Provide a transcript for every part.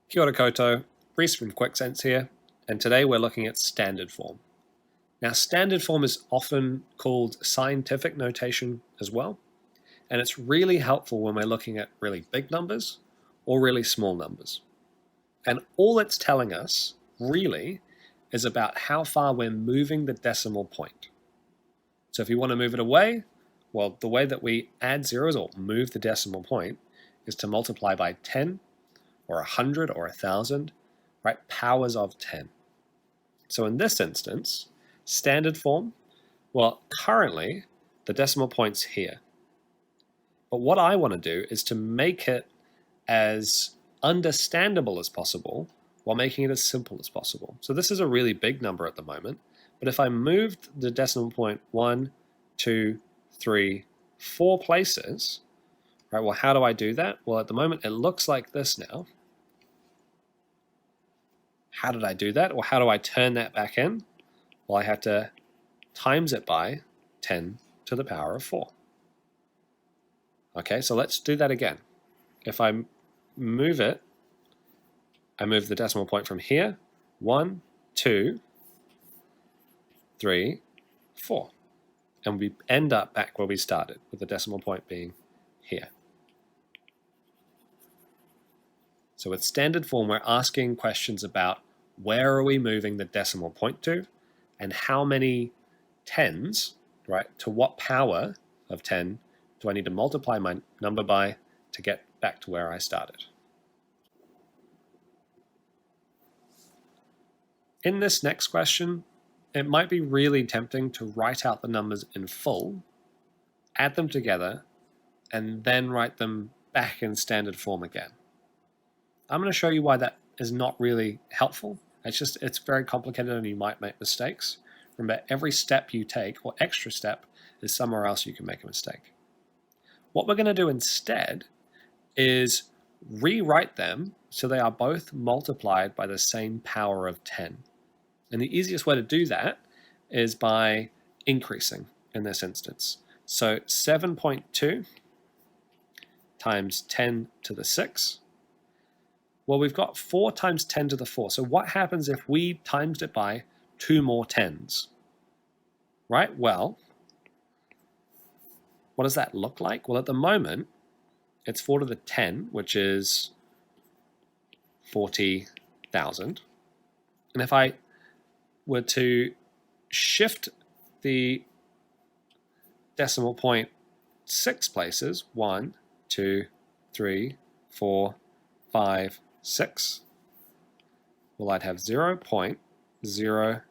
Kia ora koutou, Reese from QuickSense here, and today we're looking at standard form. Now, standard form is often called scientific notation as well, and it's really helpful when we're looking at really big numbers or really small numbers. And all it's telling us, really, is about how far we're moving the decimal point. So if you want to move it away, well, the way that we add zeros or move the decimal point is to multiply by 10 or 100 or 1,000, right? Powers of 10. So in this instance, standard form, well, currently the decimal point's here. But what I want to do is to make it as understandable as possible while making it as simple as possible. So this is a really big number at the moment, but if I moved the decimal point 1, 2, 3, 4 places, right, well, how do I do that? Well, at the moment it looks like this now. How did I do that? Or how do I turn that back in? Well, I have to times it by 10 to the power of 4. Okay, so let's do that again. If I move it, I move the decimal point from here, 1, 2, 3, 4. And we end up back where we started, with the decimal point being here. So with standard form, we're asking questions about where are we moving the decimal point to, and how many tens, right, to what power of 10 do I need to multiply my number by to get back to where I started. In this next question, it might be really tempting to write out the numbers in full, add them together, and then write them back in standard form again. I'm going to show you why that is not really helpful. It's very complicated and you might make mistakes. Remember, every step you take, or extra step, is somewhere else you can make a mistake. What we're going to do instead is rewrite them so they are both multiplied by the same power of 10. And the easiest way to do that is by increasing in this instance. So 7.2 times 10 to the 6. Well, we've got 4 times 10 to the 4. So what happens if we times it by 2 more 10s? Right? Well, what does that look like? Well, at the moment, it's 4 to the 10, which is 40,000. And if I were to shift the decimal point 6 places, 1, 2, 3, 4, 5, 6, well, I'd have 0.04.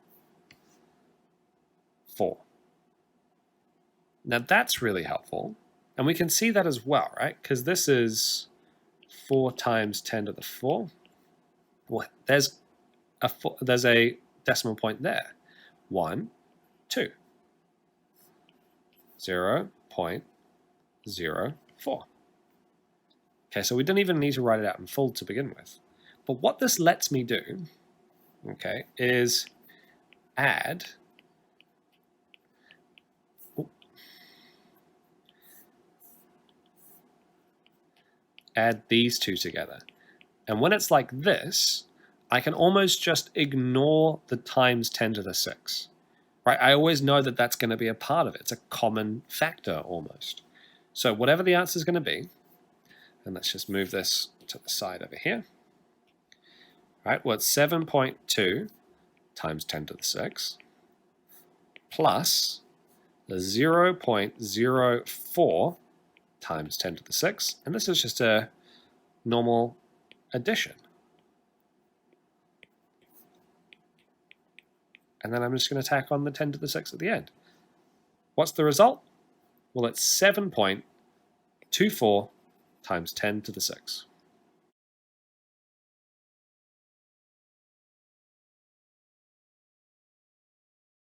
Now that's really helpful, and we can see that as well, right? Because this is 4 times 10 to the 4. Well, there's a decimal point there. 1, 2. 0.04. Okay, so we don't even need to write it out in full to begin with. But what this lets me do, okay, is add these two together. And when it's like this, I can almost just ignore the times 10 to the 6. Right? I always know that that's going to be a part of it. It's a common factor almost. So whatever the answer is going to be, and let's just move this to the side over here. Right, well, it's 7.2 times 10 to the 6 plus the 0.04 times 10 to the 6, and this is just a normal addition. And then I'm just going to tack on the 10 to the 6 at the end. What's the result? Well, it's 7.24 times 10 to the 6.